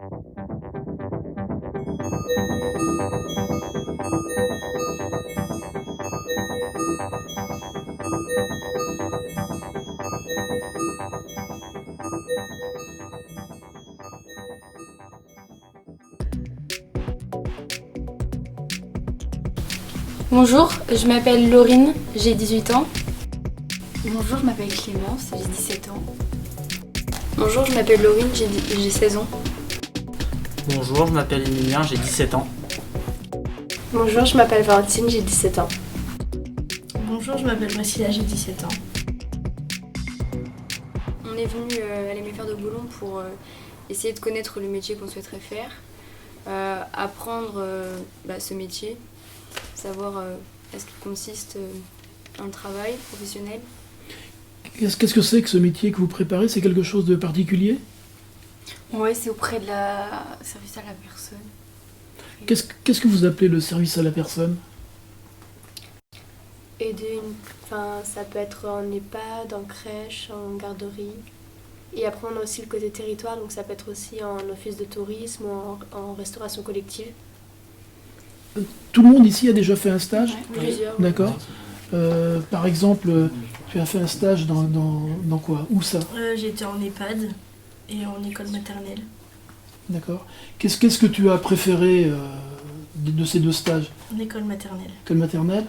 Bonjour, je m'appelle Laurine, j'ai 18 ans. Bonjour, je m'appelle Clémence, j'ai 17 ans. Bonjour, je m'appelle Laurine, j'ai 16 ans. Bonjour, je m'appelle Emilien, j'ai 17 ans. Bonjour, je m'appelle Valentine, j'ai 17 ans. Bonjour, je m'appelle Priscilla, j'ai 17 ans. On est venu à l'MFR de Boulogne pour essayer de connaître le métier qu'on souhaiterait faire, apprendre ce métier, savoir est-ce qu'il consiste en travail professionnel. Qu'est-ce que c'est que ce métier que vous préparez? C'est quelque chose de particulier? Ouais, c'est auprès de la service à la personne. Qu'est-ce que vous appelez le service à la personne? Ça peut être en EHPAD, en crèche, en garderie. Et après, on a aussi le côté territoire, donc ça peut être aussi en office de tourisme ou en restauration collective. Tout le monde ici a déjà fait un stage? Ouais, plusieurs. D'accord. Par exemple, tu as fait un stage dans quoi? Où ça? J'étais en EHPAD et en école maternelle. D'accord. Qu'est-ce que tu as préféré de ces deux stages? En école maternelle. École maternelle?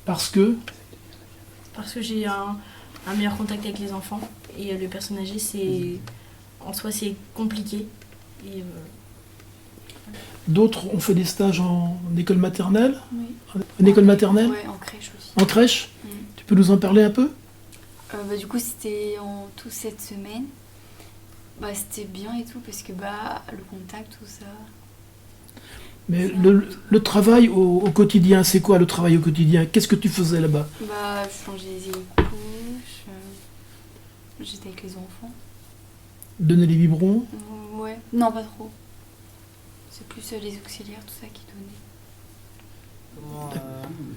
Parce que Parce que j'ai un meilleur contact avec les enfants. Et les personnes âgées, en soi, c'est compliqué. Et, d'autres ont fait des stages en école maternelle? Oui. En école maternelle? Ouais, en crèche aussi. En crèche? Mm. Tu peux nous en parler un peu? Du coup, c'était en tout cette semaine. C'était bien et tout parce que le contact, tout ça. Mais le travail au quotidien, c'est quoi le travail au quotidien? Qu'est-ce que tu faisais là-bas? Je changeais les couches, j'étais avec les enfants. Donner les biberons? Ouais, non, pas trop. C'est plus les auxiliaires, tout ça qui donnaient.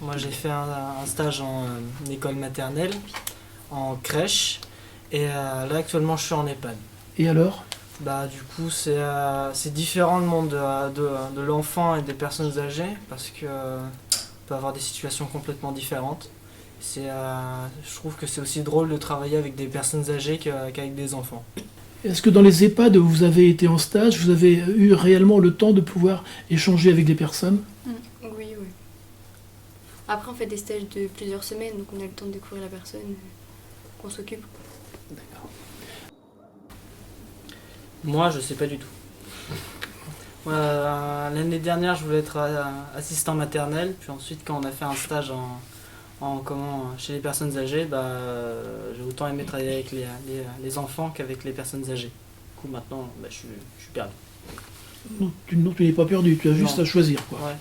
Moi j'ai fait un stage en école maternelle, en crèche, et là actuellement je suis en EHPAD. Et alors? Du coup c'est différent le monde de l'enfant et des personnes âgées parce que on peut avoir des situations complètement différentes. Je trouve que c'est aussi drôle de travailler avec des personnes âgées qu'avec des enfants. Est-ce que dans les EHPAD où vous avez été en stage, vous avez eu réellement le temps de pouvoir échanger avec des personnes? Oui. Après, on fait des stages de plusieurs semaines, donc on a le temps de découvrir la personne qu'on s'occupe. D'accord. Moi je sais pas du tout. L'année dernière je voulais être assistant maternel, puis ensuite quand on a fait un stage chez les personnes âgées, j'ai autant aimé travailler avec les enfants qu'avec les personnes âgées. Du coup maintenant je suis perdu. Non, tu n'es pas perdu, tu as juste à choisir, quoi. Ouais,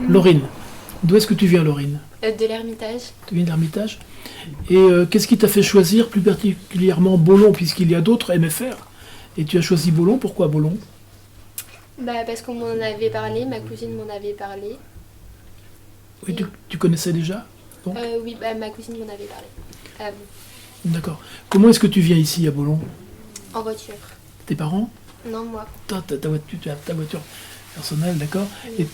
Laurine, d'où est-ce que tu viens, Laurine? De l'Ermitage. Tu viens de l'Ermitage. Et qu'est-ce qui t'a fait choisir plus particulièrement Boulogne, puisqu'il y a d'autres MFR? Et tu as choisi Boulogne, pourquoi Boulogne? Parce qu'on m'en avait parlé, ma cousine m'en avait parlé. Oui, tu connaissais déjà donc Oui, ma cousine m'en avait parlé. D'accord. Comment est-ce que tu viens ici à Boulogne? En voiture. Tes parents? Non, moi. Tu as ta voiture personnelle, d'accord. Et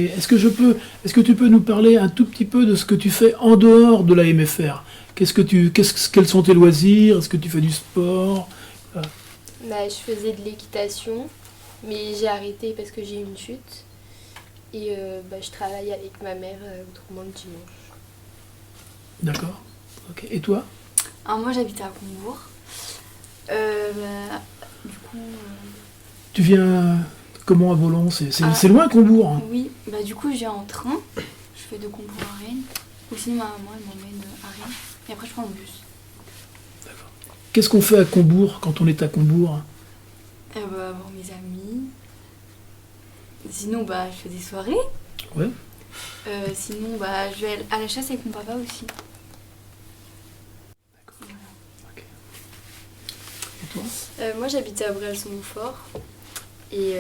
est-ce que tu peux nous parler un tout petit peu de ce que tu fais en dehors de la MFR? Quels sont tes loisirs? Est-ce que tu fais du sport? Je faisais de l'équitation, mais j'ai arrêté parce que j'ai eu une chute. Et je travaille avec ma mère autrement le dimanche. D'accord. Ok. Et toi? Alors moi j'habite à Combourg. Du coup. Tu viens comment à Boulogne? C'est loin Combourg, hein. Oui, du coup je viens en train. Je fais de Combourg à Rennes. Ou sinon ma maman elle m'emmène à Rennes. Et après je prends le bus. D'accord. Qu'est-ce qu'on fait à Combourg quand on est à Combourg? Voir mes amis. Sinon je fais des soirées. Ouais. Sinon je vais à la chasse avec mon papa aussi. D'accord. Ok. Et toi? Moi, j'habite à Bréal-sur-Montfort. Et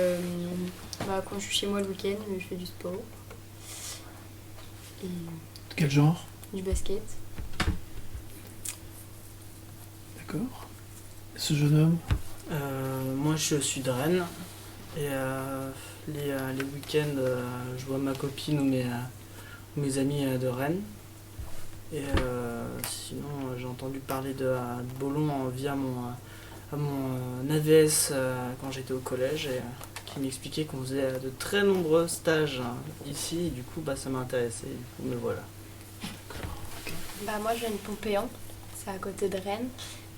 quand je suis chez moi le week-end, je fais du sport. Et Quel genre? du basket. D'accord. Ce jeune homme, Moi, je suis de Rennes. Et les week-ends, je vois ma copine ou mes amis de Rennes. Et sinon, j'ai entendu parler de Bologne via mon AVS quand j'étais au collège, et qui m'expliquait qu'on faisait de très nombreux stages ici. Et du coup, ça m'a intéressé. Du coup, me voilà. Moi, je viens de Pompéan, c'est à côté de Rennes.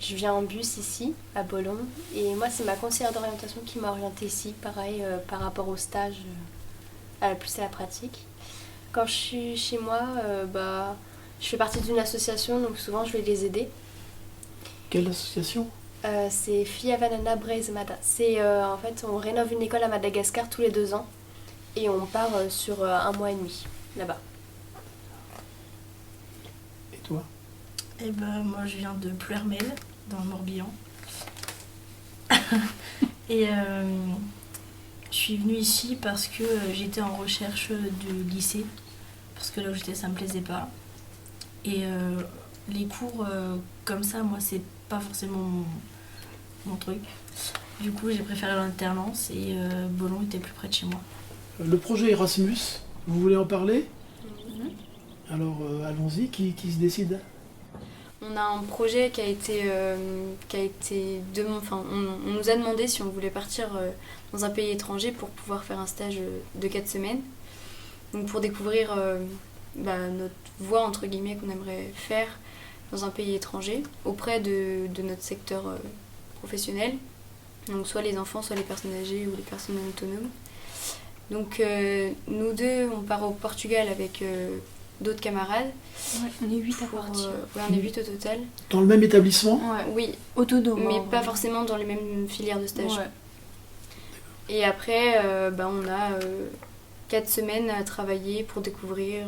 Je viens en bus ici, à Bologne. Et moi, c'est ma conseillère d'orientation qui m'a orientée ici, pareil, par rapport au stage, plus à la pratique. Quand je suis chez moi, je fais partie d'une association, donc souvent je vais les aider. quelle association? C'est Fia Vanana Brezmada. C'est en fait, on rénove une école à Madagascar tous les 2 ans et on part sur 1 mois et demi là-bas. Et toi? Et moi je viens de Pluermel, dans le Morbihan. Et je suis venue ici parce que j'étais en recherche de lycée. Parce que là où j'étais, ça me plaisait pas. Et les cours comme ça, moi, c'est pas forcément mon truc. Du coup, j'ai préféré l'alternance et Bologne était plus près de chez moi. Le projet Erasmus, vous voulez en parler? Alors, allons-y, qui se décide? On a un projet qui a été on nous a demandé si on voulait partir dans un pays étranger pour pouvoir faire un stage de 4 semaines. Donc pour découvrir notre voie entre guillemets qu'on aimerait faire dans un pays étranger auprès de notre secteur professionnel. Donc soit les enfants, soit les personnes âgées ou les personnes non autonomes. Donc nous deux, on part au Portugal avec d'autres camarades. Ouais, on est 8 à partir. On est 8 au total. Dans le même établissement? Ouais, oui, Autonome. mais hein, pas ouais. forcément dans les mêmes filières de stage. Ouais. Et après, on a 4 semaines à travailler pour découvrir,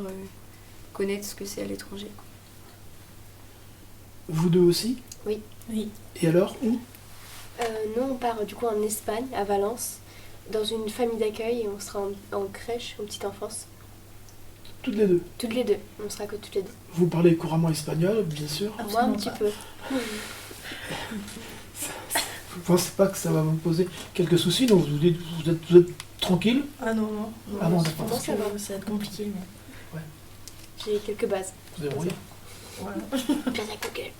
connaître ce que c'est à l'étranger. Vous deux aussi? Oui. Et alors, où? Nous, on part du coup en Espagne, à Valence, dans une famille d'accueil et on sera en crèche, en petite enfance. Toutes les deux? Toutes les deux, on sera que toutes les deux. Vous parlez couramment espagnol, bien sûr. Moi, un petit peu. Vous ne pensez pas que ça va vous poser quelques soucis? Donc vous êtes tranquille? Ah non. Ah non, je d'accord. pense que ça va être compliqué. Mais... J'ai quelques bases. Vous débrouillez? Voilà. Bien à Google.